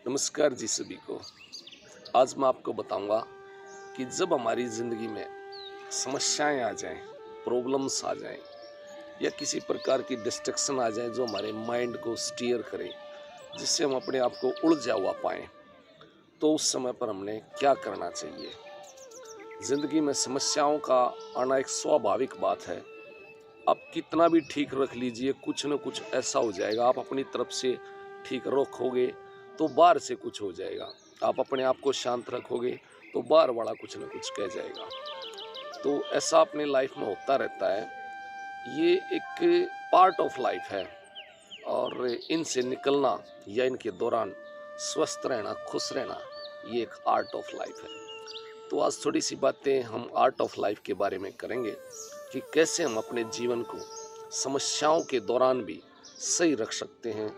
नमस्कार जी सभी को। आज मैं आपको बताऊंगा कि जब हमारी ज़िंदगी में समस्याएं आ जाएं, प्रॉब्लम्स आ जाएं या किसी प्रकार की डिस्ट्रैक्शन आ जाए जो हमारे माइंड को स्टीयर करे, जिससे हम अपने आप को उलझा हुआ पाएं, तो उस समय पर हमने क्या करना चाहिए। ज़िंदगी में समस्याओं का आना एक स्वाभाविक बात है। आप कितना भी ठीक रख लीजिए, कुछ न कुछ ऐसा हो जाएगा। आप अपनी तरफ से ठीक रखोगे तो बाहर से कुछ हो जाएगा। आप अपने आप को शांत रखोगे तो बाहर वाला कुछ न कुछ कह जाएगा। तो ऐसा अपनी लाइफ में होता रहता है। ये एक पार्ट ऑफ लाइफ है और इनसे निकलना या इनके दौरान स्वस्थ रहना, खुश रहना, ये एक आर्ट ऑफ लाइफ है। तो आज थोड़ी सी बातें हम आर्ट ऑफ लाइफ के बारे में करेंगे कि कैसे हम अपने जीवन को समस्याओं के दौरान भी सही रख सकते हैं,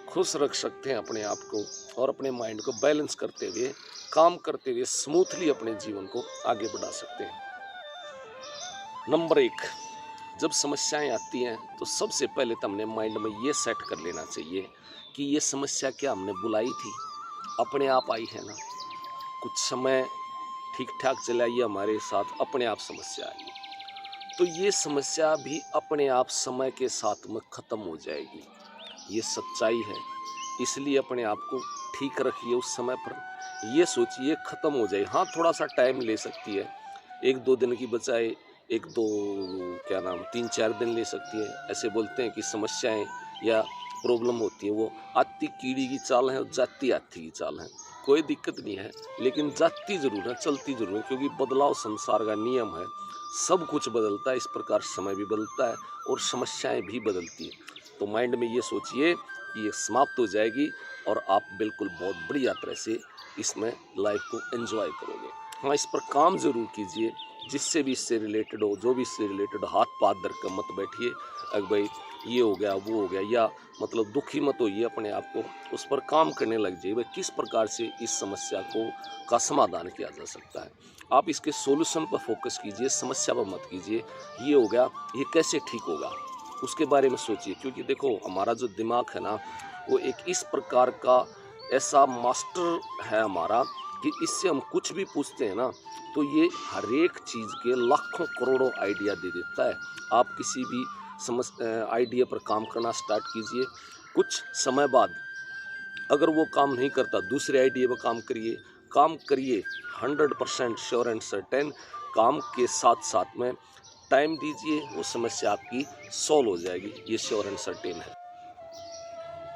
खुश रख सकते हैं अपने आप को, और अपने माइंड को बैलेंस करते हुए, काम करते हुए स्मूथली अपने जीवन को आगे बढ़ा सकते हैं। नंबर एक, जब समस्याएं आती हैं तो सबसे पहले तो हमने माइंड में ये सेट कर लेना चाहिए कि ये समस्या क्या हमने बुलाई थी, अपने आप आई है ना। कुछ समय ठीक ठाक चला, ये हमारे साथ अपने आप समस्या आई, तो ये समस्या भी अपने आप समय के साथ में ख़त्म हो जाएगी। ये सच्चाई है। इसलिए अपने आप को ठीक रखिए। उस समय पर ये सोचिए ख़त्म हो जाए। हाँ, थोड़ा सा टाइम ले सकती है, 1-2 दिन की बजाय 1-2 3-4 दिन ले सकती है। ऐसे बोलते हैं कि समस्याएं या प्रॉब्लम होती है वो आती कीड़ी की चाल है और जाती हाथी की चाल है। कोई दिक्कत नहीं है, लेकिन जाती ज़रूर है, चलती ज़रूर है, क्योंकि बदलाव संसार का नियम है। सब कुछ बदलता है, इस प्रकार समय भी बदलता है और समस्याएं भी बदलती हैं। तो माइंड में ये सोचिए कि ये समाप्त हो जाएगी और आप बिल्कुल बहुत बढ़िया तरह से इसमें लाइफ को एंजॉय करोगे। हाँ, इस पर काम ज़रूर कीजिए। जिससे भी इससे रिलेटेड हो, जो भी इससे रिलेटेड, हाथ पाथ धर कर मत बैठिए अगर भाई ये हो गया वो हो गया, या मतलब दुखी मत होइए। अपने आप को उस पर काम करने लग जाइए, भाई किस प्रकार से इस समस्या को का समाधान किया जा सकता है। आप इसके सॉल्यूशन पर फोकस कीजिए, समस्या पर मत कीजिए ये हो गया ये कैसे ठीक होगा, उसके बारे में सोचिए। क्योंकि देखो, हमारा जो दिमाग है ना, वो एक इस प्रकार का ऐसा मास्टर है हमारा कि इससे हम कुछ भी पूछते हैं ना, तो ये हर एक चीज़ के लाखों करोड़ों आइडिया दे देता है। आप किसी भी आइडिया पर काम करना स्टार्ट कीजिए। कुछ समय बाद अगर वो काम नहीं करता, दूसरे आइडिया पर काम करिए। 100% श्योर एंड सर्टेन काम के साथ साथ में टाइम दीजिए, वो समस्या आपकी सॉल्व हो जाएगी, ये श्योर एंड सर्टेन है।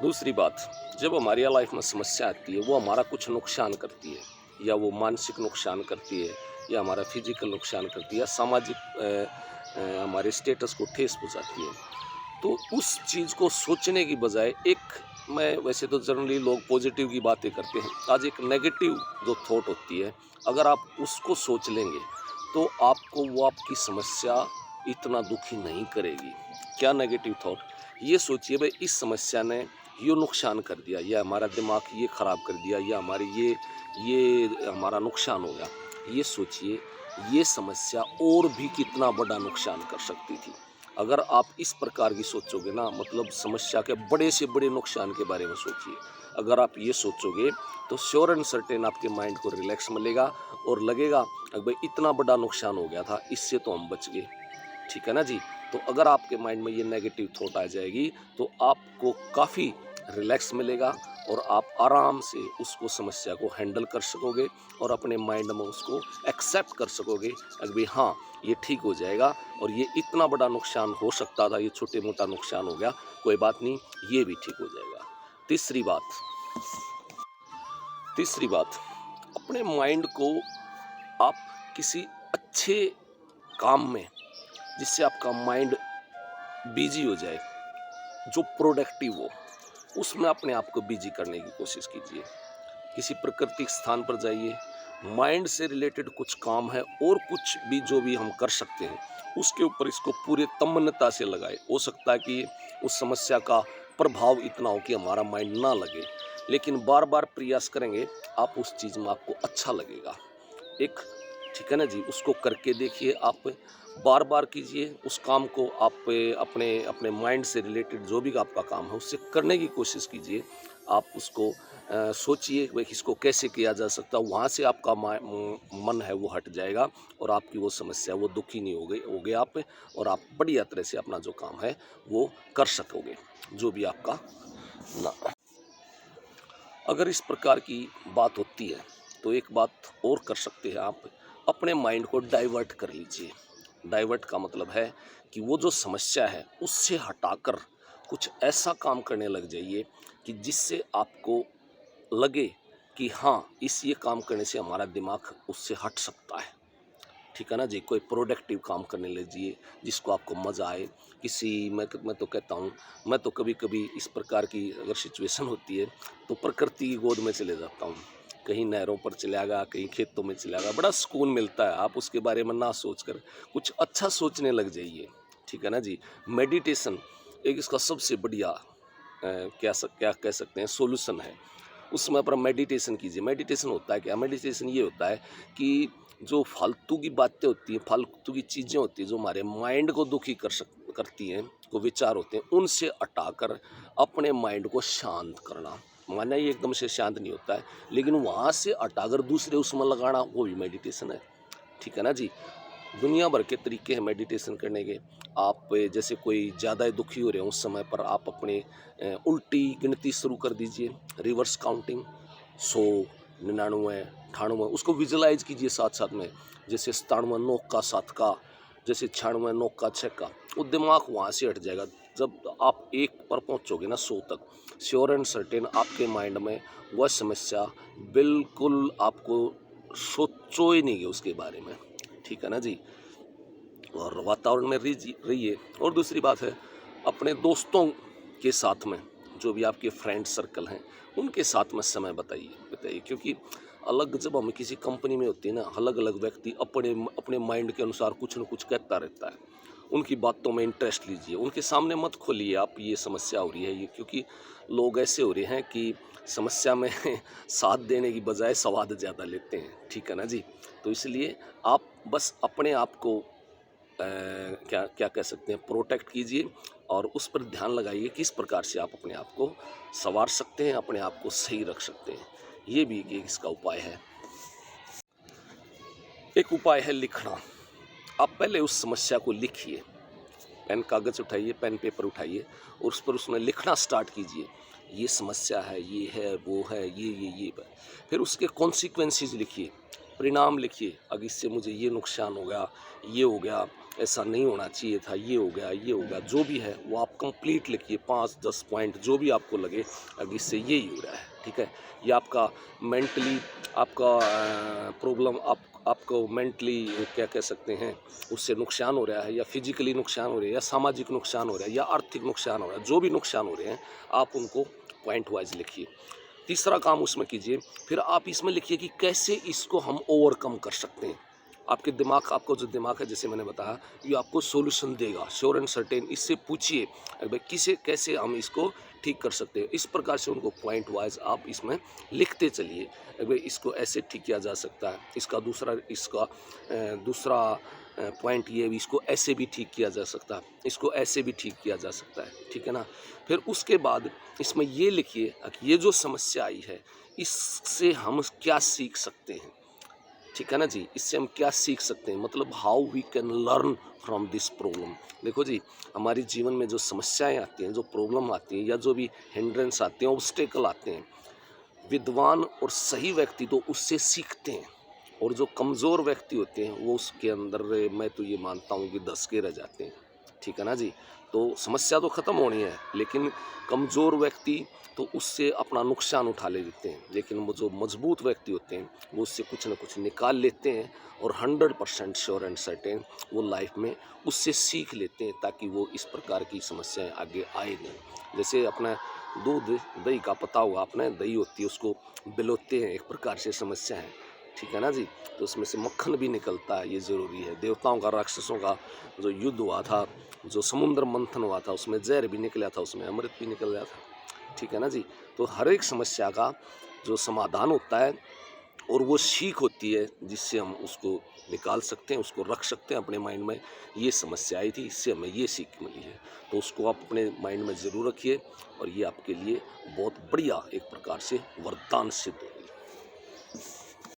दूसरी बात, जब हमारी लाइफ में समस्या आती है, वो हमारा कुछ नुकसान करती है, या वो मानसिक नुकसान करती है, या हमारा फिजिकल नुकसान करती है, या सामाजिक हमारे स्टेटस को ठेस पहुंचाती है, तो उस चीज़ को सोचने की बजाय मैं वैसे तो जनरली लोग पॉजिटिव की बातें करते हैं, आज एक नेगेटिव जो थॉट होती है, अगर आप उसको सोच लेंगे तो आपको वो आपकी समस्या इतना दुखी नहीं करेगी। क्या नेगेटिव थॉट? ये सोचिए, भाई इस समस्या ने ये नुकसान कर दिया, या हमारा दिमाग ये ख़राब कर दिया, या हमारी ये हमारा नुकसान हो गया। ये सोचिए, ये समस्या और भी कितना बड़ा नुकसान कर सकती थी। अगर आप इस प्रकार की सोचोगे ना, मतलब समस्या के बड़े से बड़े नुकसान के बारे में सोचिए। अगर आप ये सोचोगे तो श्योर एंड सर्टेन आपके माइंड को रिलैक्स मिलेगा और लगेगा कि भाई इतना बड़ा नुकसान हो गया था, इससे तो हम बच गए। ठीक है ना जी। तो अगर आपके माइंड में ये नेगेटिव थॉट आ जाएगी तो आपको काफ़ी रिलैक्स मिलेगा और आप आराम से उसको समस्या को हैंडल कर सकोगे और अपने माइंड में उसको एक्सेप्ट कर सकोगे कि भाई हाँ, ये ठीक हो जाएगा और ये इतना बड़ा नुकसान हो सकता था, ये छोटे मोटा नुकसान हो गया, कोई बात नहीं, ये भी ठीक हो जाएगा। तीसरी बात, अपने माइंड को आप किसी अच्छे काम में, जिससे आपका माइंड बिजी हो जाए, जो प्रोडक्टिव हो, उसमें अपने आप को बिजी करने की कोशिश कीजिए। किसी प्राकृतिक स्थान पर जाइए, माइंड से रिलेटेड कुछ काम है और कुछ भी जो भी हम कर सकते हैं उसके ऊपर इसको पूरे तमन्नता से लगाए। हो सकता है कि उस समस्या का प्रभाव इतना हो कि हमारा माइंड ना लगे, लेकिन बार बार प्रयास करेंगे आप उस चीज़ में आपको अच्छा लगेगा। एक ठीक है ना जी, उसको करके देखिए आप, बार बार कीजिए उस काम को। आप अपने अपने माइंड से रिलेटेड जो भी आपका काम है उससे करने की कोशिश कीजिए। आप उसको सोचिए भाई इसको कैसे किया जा सकता है, वहाँ से आपका मन है वो हट जाएगा और आपकी वो समस्या, वो दुखी नहीं होगे आप, और आप बढ़िया तरह से अपना जो काम है वो कर सकोगे, जो भी आपका ना। अगर इस प्रकार की बात होती है तो एक बात और कर सकते हैं आप, अपने माइंड को डाइवर्ट कर लीजिए। डाइवर्ट का मतलब है कि वो जो समस्या है उससे हटाकर कुछ ऐसा काम करने लग जाइए कि जिससे आपको लगे कि हाँ, इस ये काम करने से हमारा दिमाग उससे हट सकता है। ठीक है ना जी, कोई प्रोडक्टिव काम करने लीजिए जिसको आपको मज़ा आए। किसी मैं तो कहता हूँ, मैं तो कभी कभी इस प्रकार की अगर सिचुएशन होती है तो प्रकृति की गोद में चले जाता हूँ। कहीं नहरों पर चला गया, कहीं खेतों में चला गया, बड़ा सुकून मिलता है। आप उसके बारे में ना सोचकर कुछ अच्छा सोचने लग जाइए। ठीक है ना जी, मेडिटेशन एक इसका सबसे बढ़िया क्या कह सकते हैं सॉल्यूशन है। उसमें पर मेडिटेशन कीजिए। मेडिटेशन होता है क्या? मेडिटेशन ये होता है कि जो फालतू की बातें होती हैं, फालतू की चीज़ें होती हैं जो हमारे माइंड को दुखी करती हैं, को विचार होते हैं, उनसे हटाकर अपने माइंड को शांत करना। माना ये एकदम से शांत नहीं होता है, लेकिन वहाँ से हटाकर दूसरे उसमें लगाना, वो भी मेडिटेशन है। ठीक है ना जी, दुनिया भर के तरीके हैं मेडिटेशन करने के। आप जैसे कोई ज़्यादा दुखी हो रहे हो उस समय पर आप अपने उल्टी गिनती शुरू कर दीजिए, रिवर्स काउंटिंग, 100, 99, 98, उसको विजुलाइज कीजिए साथ साथ में। जैसे 97 9 का 7 का, जैसे 96 9 का 6 का, वो दिमाग वहाँ से हट जाएगा। जब आप 1 पर पहुँचोगे ना 100 तक, श्योर एंड सर्टेन आपके माइंड में वह समस्या बिल्कुल आपको सोचो ही नहीं है उसके बारे में। ठीक है ना जी, और वातावरण में रहिए। और दूसरी बात है, अपने दोस्तों के साथ में, जो भी आपके फ्रेंड सर्कल हैं, उनके साथ में समय बताइए, क्योंकि अलग जब हम किसी कंपनी में होती है ना, अलग अलग व्यक्ति अपने अपने माइंड के अनुसार कुछ न कुछ कहता रहता है। उनकी बातों में इंटरेस्ट लीजिए, उनके सामने मत खोलिए आप ये समस्या हो रही है ये, क्योंकि लोग ऐसे हो रहे हैं कि समस्या में साथ देने की बजाय स्वाद ज़्यादा लेते हैं। ठीक है ना जी, तो इसलिए आप बस अपने आप को क्या क्या कह सकते हैं प्रोटेक्ट कीजिए, और उस पर ध्यान लगाइए किस प्रकार से आप अपने आप को संवार सकते हैं, अपने आप को सही रख सकते हैं। ये भी एक इसका उपाय है। एक उपाय है लिखना। आप पहले उस समस्या को लिखिए, पेन कागज़ उठाइए, पेन पेपर उठाइए और उस पर उसमें लिखना स्टार्ट कीजिए। ये समस्या है, ये है, वो है, ये। फिर उसके कॉन्सिक्वेंसेस लिखिए, परिणाम लिखिए। अगर इससे मुझे ये नुकसान हो गया, ये हो गया, ऐसा नहीं होना चाहिए था, ये हो गया, ये हो गया, जो भी है वो आप कंप्लीट लिखिए, 5-10 पॉइंट जो भी आपको लगे, अगर इससे यही हो रहा है। ठीक है, ये आपका मेंटली आपका प्रॉब्लम, आपको मेंटली क्या कह सकते हैं उससे नुकसान हो रहा है, या फिजिकली नुकसान हो रहा है, या सामाजिक नुकसान हो रहा है, या आर्थिक नुकसान हो रहा है, जो भी नुकसान हो रहे हैं आप उनको पॉइंट वाइज लिखिए। तीसरा काम उसमें कीजिए, फिर आप इसमें लिखिए कि कैसे इसको हम ओवरकम कर सकते हैं। आपके दिमाग, आपको जो दिमाग है जैसे मैंने बताया, ये आपको सॉल्यूशन देगा श्योर एंड सर्टेन। इससे पूछिए भाई कैसे हम इसको ठीक कर सकते हैं। इस प्रकार से उनको पॉइंट वाइज आप इसमें लिखते चलिए, भाई इसको ऐसे ठीक किया जा सकता है, इसका दूसरा पॉइंट ये, इसको ऐसे भी ठीक किया जा सकता है, इसको ऐसे भी ठीक किया जा सकता है। ठीक है ना, फिर उसके बाद इसमें ये लिखिए कि ये जो समस्या आई है इससे हम क्या सीख सकते हैं। ठीक है ना जी, इससे हम क्या सीख सकते हैं, मतलब how we can learn from this problem. देखो जी, हमारे जीवन में जो समस्याएं आती हैं, जो प्रॉब्लम आती हैं, या जो भी हिंड्रेंस आते हैं, ऑब्स्टेकल आते हैं, विद्वान और सही व्यक्ति तो उससे सीखते हैं, और जो कमज़ोर व्यक्ति होते हैं वो उसके अंदर, मैं तो ये मानता हूँ कि धंस के रह जाते हैं। ठीक है ना जी, तो समस्या तो ख़त्म होनी है, लेकिन कमज़ोर व्यक्ति तो उससे अपना नुकसान उठा ले लेते हैं, लेकिन वो जो मजबूत व्यक्ति होते हैं वो उससे कुछ ना कुछ निकाल लेते हैं, और 100% श्योर एंड सर्टेन वो लाइफ में उससे सीख लेते हैं, ताकि वो इस प्रकार की समस्याएं आगे आए नहीं। जैसे अपना दूध दही का पता होगा आपने, दही होती है उसको बिलोते हैं, एक प्रकार से समस्या है। ठीक है ना जी, तो उसमें से मक्खन भी निकलता है, ये ज़रूरी है। देवताओं का राक्षसों का जो युद्ध हुआ था, जो समुद्र मंथन हुआ था, उसमें जहर भी निकला था, उसमें अमृत भी निकल गया था। ठीक है ना जी, तो हर एक समस्या का जो समाधान होता है और वो सीख होती है जिससे हम उसको निकाल सकते हैं, उसको रख सकते हैं अपने माइंड में। ये समस्या आई थी, इससे हमें ये सीख मिली है, तो उसको आप अपने माइंड में ज़रूर रखिए और ये आपके लिए बहुत बढ़िया एक प्रकार से वरदान सिद्ध हो।